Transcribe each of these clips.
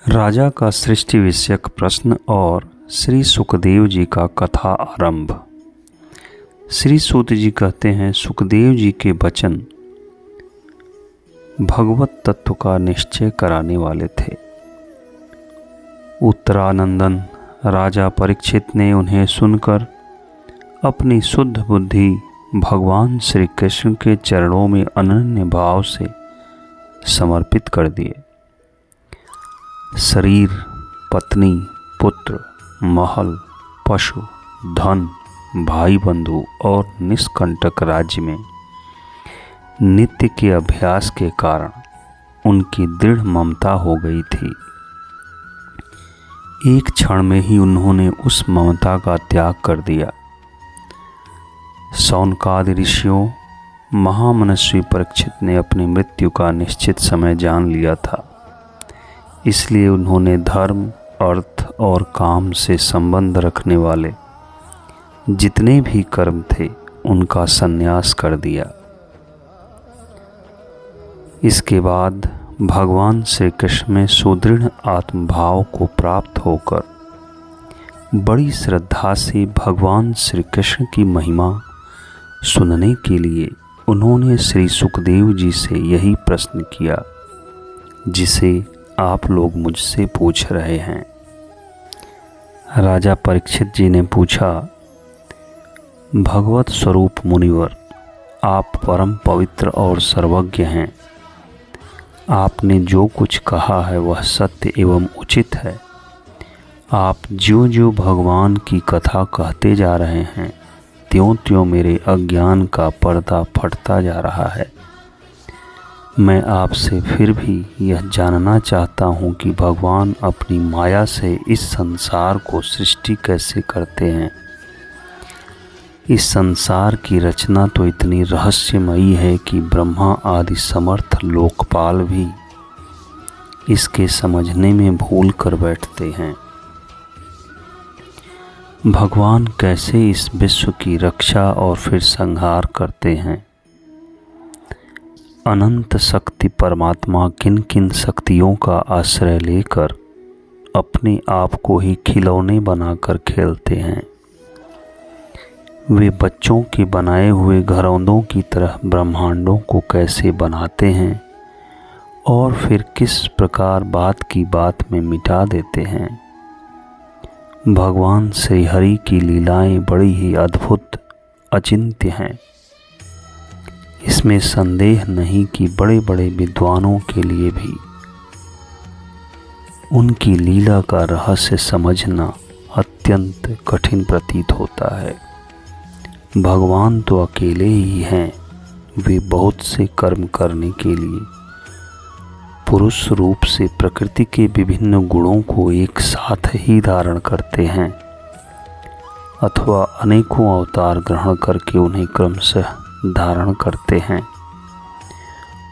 राजा का सृष्टि विषयक प्रश्न और श्री सुखदेव जी का कथा आरंभ। श्री सूत जी कहते हैं, सुखदेव जी के वचन भगवत तत्व का निश्चय कराने वाले थे। उत्तरानंदन राजा परीक्षित ने उन्हें सुनकर अपनी शुद्ध बुद्धि भगवान श्री कृष्ण के चरणों में अनन्य भाव से समर्पित कर दिए। शरीर, पत्नी, पुत्र, महल, पशु, धन, भाई बंधु और निष्कंटक राज्य में नित्य के अभ्यास के कारण उनकी दृढ़ ममता हो गई थी। एक क्षण में ही उन्होंने उस ममता का त्याग कर दिया। शौनकादि ऋषियों महामनस्वी परीक्षित ने अपनी मृत्यु का निश्चित समय जान लिया था, इसलिए उन्होंने धर्म, अर्थ और काम से संबंध रखने वाले जितने भी कर्म थे उनका संन्यास कर दिया। इसके बाद भगवान श्री कृष्ण में सुदृढ़ आत्मभाव को प्राप्त होकर बड़ी श्रद्धा से भगवान श्री कृष्ण की महिमा सुनने के लिए उन्होंने श्री सुखदेव जी से यही प्रश्न किया जिसे आप लोग मुझसे पूछ रहे हैं। राजा परीक्षित जी ने पूछा, भगवत स्वरूप मुनिवर, आप परम पवित्र और सर्वज्ञ हैं। आपने जो कुछ कहा है वह सत्य एवं उचित है। आप ज्यों ज्यों भगवान की कथा कहते जा रहे हैं त्यों त्यों मेरे अज्ञान का पर्दा फटता जा रहा है। मैं आपसे फिर भी यह जानना चाहता हूँ कि भगवान अपनी माया से इस संसार को सृष्टि कैसे करते हैं। इस संसार की रचना तो इतनी रहस्यमयी है कि ब्रह्मा आदि समर्थ लोकपाल भी इसके समझने में भूल कर बैठते हैं। भगवान कैसे इस विश्व की रक्षा और फिर संहार करते हैं। अनंत शक्ति परमात्मा किन किन शक्तियों का आश्रय लेकर अपने आप को ही खिलौने बनाकर खेलते हैं। वे बच्चों के बनाए हुए घरौंदों की तरह ब्रह्मांडों को कैसे बनाते हैं और फिर किस प्रकार बात की बात में मिटा देते हैं। भगवान श्री हरि की लीलाएं बड़ी ही अद्भुत अचिंत्य हैं। इसमें संदेह नहीं कि बड़े बड़े विद्वानों के लिए भी उनकी लीला का रहस्य समझना अत्यंत कठिन प्रतीत होता है। भगवान तो अकेले ही हैं। वे बहुत से कर्म करने के लिए पुरुष रूप से प्रकृति के विभिन्न गुणों को एक साथ ही धारण करते हैं अथवा अनेकों अवतार ग्रहण करके उन्हें क्रमशः धारण करते हैं।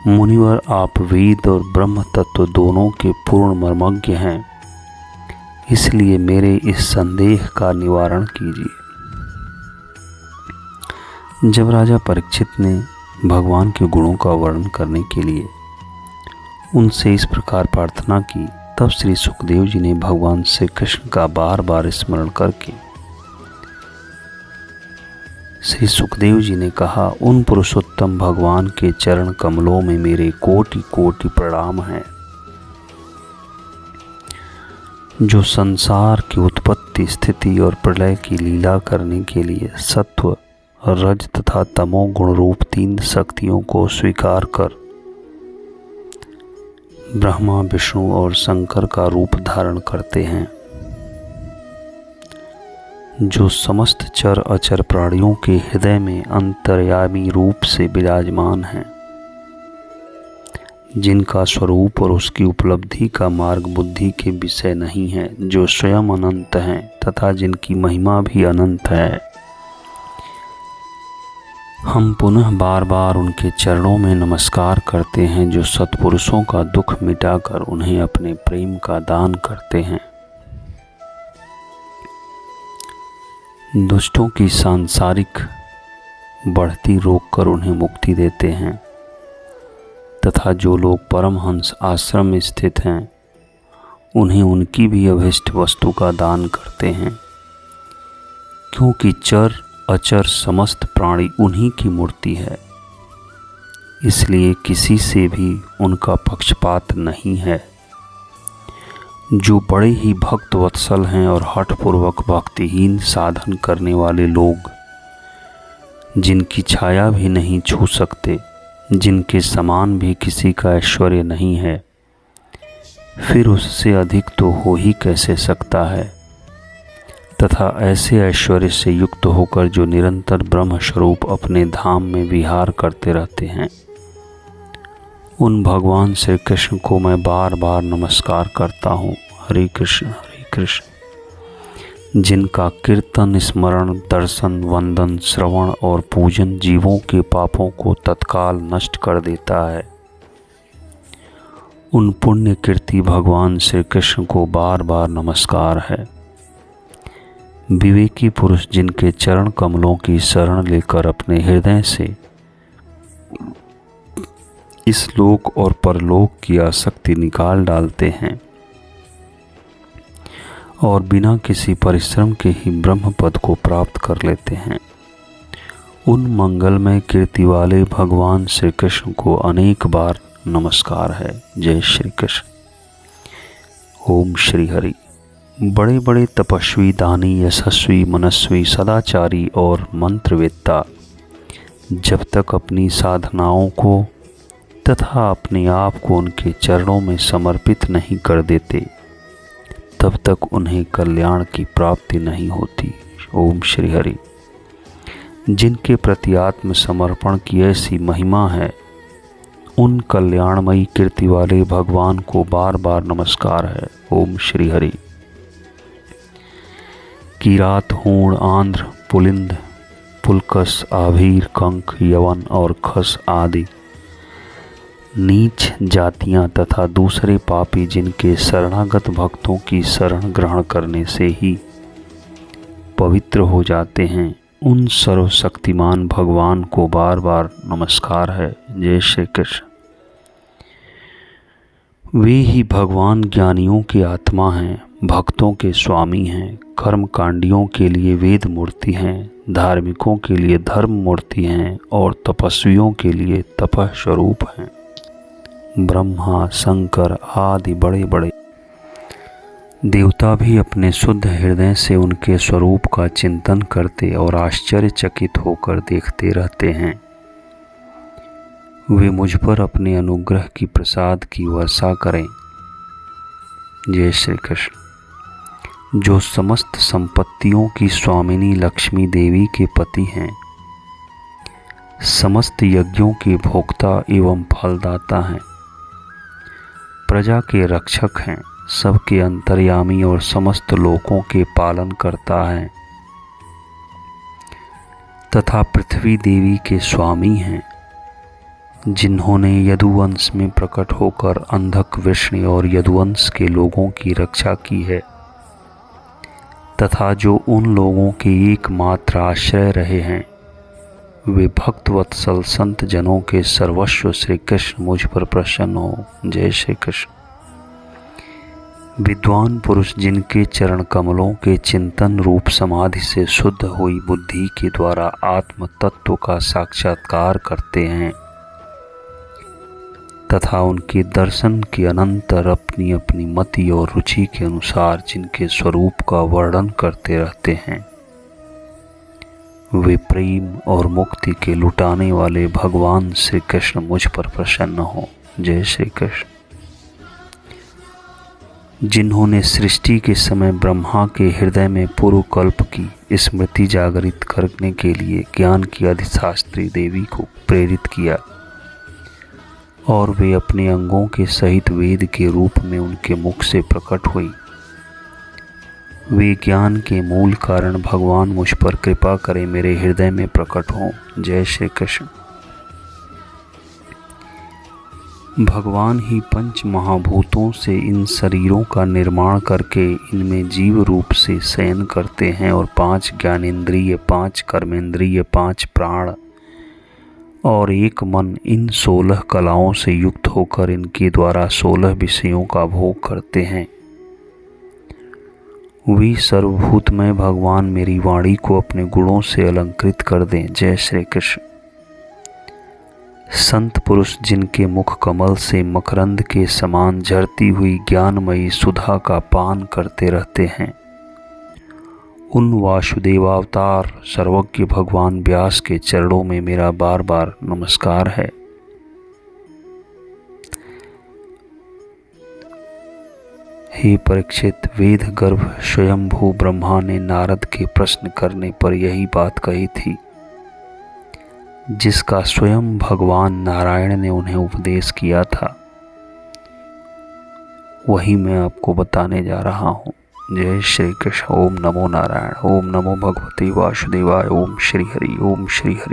मुनिवर, आप वेद और ब्रह्म तत्व दोनों के पूर्ण मर्मज्ञ हैं, इसलिए मेरे इस संदेह का निवारण कीजिए। जब राजा परीक्षित ने भगवान के गुणों का वर्णन करने के लिए उनसे इस प्रकार प्रार्थना की, तब श्री सुखदेव जी ने भगवान श्री कृष्ण का बार बार स्मरण करके श्री सुखदेव जी ने कहा, उन पुरुषोत्तम भगवान के चरण कमलों में मेरे कोटि कोटि प्रणाम हैं, जो संसार की उत्पत्ति, स्थिति और प्रलय की लीला करने के लिए सत्व, रज तथा तमो गुण रूप तीन शक्तियों को स्वीकार कर ब्रह्मा, विष्णु और शंकर का रूप धारण करते हैं, जो समस्त चर अचर प्राणियों के हृदय में अंतर्यामी रूप से विराजमान हैं, जिनका स्वरूप और उसकी उपलब्धि का मार्ग बुद्धि के विषय नहीं है, जो स्वयं अनंत हैं तथा जिनकी महिमा भी अनंत है। हम पुनः बार बार उनके चरणों में नमस्कार करते हैं, जो सत्पुरुषों का दुख मिटाकर उन्हें अपने प्रेम का दान करते हैं, दुष्टों की सांसारिक बढ़ती रोककर उन्हें मुक्ति देते हैं तथा जो लोग परमहंस आश्रम में स्थित हैं उन्हें उनकी भी अभिष्ट वस्तु का दान करते हैं, क्योंकि चर अचर समस्त प्राणी उन्हीं की मूर्ति है, इसलिए किसी से भी उनका पक्षपात नहीं है। जो बड़े ही भक्त वत्सल हैं और हठपूर्वक भक्तिहीन साधन करने वाले लोग, जिनकी छाया भी नहीं छू सकते, जिनके समान भी किसी का ऐश्वर्य नहीं है, फिर उससे अधिक तो हो ही कैसे सकता है। तथा ऐसे ऐश्वर्य से युक्त होकर जो निरंतर ब्रह्म स्वरूप अपने धाम में विहार करते रहते हैं, उन भगवान श्री कृष्ण को मैं बार बार नमस्कार करता हूँ। हरे कृष्ण जिनका कीर्तन, स्मरण, दर्शन, वंदन, श्रवण और पूजन जीवों के पापों को तत्काल नष्ट कर देता है, उन पुण्य कीर्ति भगवान श्री कृष्ण को बार बार नमस्कार है। विवेकी पुरुष जिनके चरण कमलों की शरण लेकर अपने हृदय से इस लोक और परलोक की आसक्ति निकाल डालते हैं और बिना किसी परिश्रम के ही ब्रह्म पद को प्राप्त कर लेते हैं, उन मंगलमय कीर्ति वाले भगवान श्री कृष्ण को अनेक बार नमस्कार है। जय श्री कृष्ण। ओम श्री हरि। बड़े बड़े तपस्वी, दानी, यशस्वी, मनस्वी, सदाचारी और मंत्रवेत्ता जब तक अपनी साधनाओं को तथा अपने आप को उनके चरणों में समर्पित नहीं कर देते, तब तक उन्हें कल्याण की प्राप्ति नहीं होती। ओम श्री हरि। जिनके प्रति आत्म समर्पण की ऐसी महिमा है, उन कल्याणमयी कीर्ति वाले भगवान को बार बार नमस्कार है। ओम श्री हरि। किरात, हूण, आंध्र, पुलिंद, पुलकस, आभीर, कंक, यवन और खस आदि नीच जातियां तथा दूसरे पापी जिनके शरणागत भक्तों की शरण ग्रहण करने से ही पवित्र हो जाते हैं, उन सर्वशक्तिमान भगवान को बार बार नमस्कार है। जय श्री कृष्ण। वे ही भगवान ज्ञानियों की आत्मा हैं, भक्तों के स्वामी हैं, कर्मकांडियों के लिए वेद मूर्ति हैं, धार्मिकों के लिए धर्म मूर्ति हैं और तपस्वियों के लिए तपः स्वरूप हैं। ब्रह्मा, शंकर आदि बड़े बड़े देवता भी अपने शुद्ध हृदय से उनके स्वरूप का चिंतन करते और आश्चर्यचकित होकर देखते रहते हैं। वे मुझ पर अपने अनुग्रह की प्रसाद की वर्षा करें। जय श्री कृष्ण। जो समस्त संपत्तियों की स्वामिनी लक्ष्मी देवी के पति हैं, समस्त यज्ञों के भोक्ता एवं फलदाता हैं, प्रजा के रक्षक हैं, सबके अंतर्यामी और समस्त लोकों के पालन करता है तथा पृथ्वी देवी के स्वामी हैं, जिन्होंने यदुवंश में प्रकट होकर अंधक, वृष्णि और यदुवंश के लोगों की रक्षा की है तथा जो उन लोगों के एकमात्र आश्रय रहे हैं, वे भक्त वत्सल संत जनों के सर्वस्व श्री कृष्ण मुझ पर प्रसन्न हो। जय श्री कृष्ण। विद्वान पुरुष जिनके चरण कमलों के चिंतन रूप समाधि से शुद्ध हुई बुद्धि के द्वारा आत्म तत्व का साक्षात्कार करते हैं तथा उनके दर्शन के अनंतर अपनी अपनी मति और रुचि के अनुसार जिनके स्वरूप का वर्णन करते रहते हैं, वे प्रेम और मुक्ति के लुटाने वाले भगवान श्री कृष्ण मुझ पर प्रसन्न हो। जय श्री कृष्ण। जिन्होंने सृष्टि के समय ब्रह्मा के हृदय में पूर्व कल्प की स्मृति जागृत करने के लिए ज्ञान की अधिशास्त्री देवी को प्रेरित किया और वे अपने अंगों के सहित वेद के रूप में उनके मुख से प्रकट हुई, वे ज्ञान के मूल कारण भगवान मुझ पर कृपा करें, मेरे हृदय में प्रकट हों। जय श्री कृष्ण। भगवान ही पंच महाभूतों से इन शरीरों का निर्माण करके इनमें जीव रूप से शयन करते हैं और 5 ज्ञानेंद्रिय, 5 कर्मेंद्रिय, 5 प्राण और 1 मन इन 16 कलाओं से युक्त होकर इनके द्वारा 16 विषयों का भोग करते हैं। वे सर्वभूतमय भगवान मेरी वाणी को अपने गुणों से अलंकृत कर दें। जय श्री कृष्ण। संत पुरुष जिनके मुख कमल से मकरंद के समान झरती हुई ज्ञानमयी सुधा का पान करते रहते हैं, उन वासुदेवावतार सर्वज्ञ भगवान व्यास के चरणों में मेरा बार बार नमस्कार है। हे परीक्षित, वेद गर्भ स्वयंभू ब्रह्मा ने नारद के प्रश्न करने पर यही बात कही थी, जिसका स्वयं भगवान नारायण ने उन्हें उपदेश किया था, वही मैं आपको बताने जा रहा हूँ। जय श्री कृष्ण। ओम नमो नारायण। ओम नमो भगवते वासुदेवाय। ओम श्री हरि। ओम श्री हरि।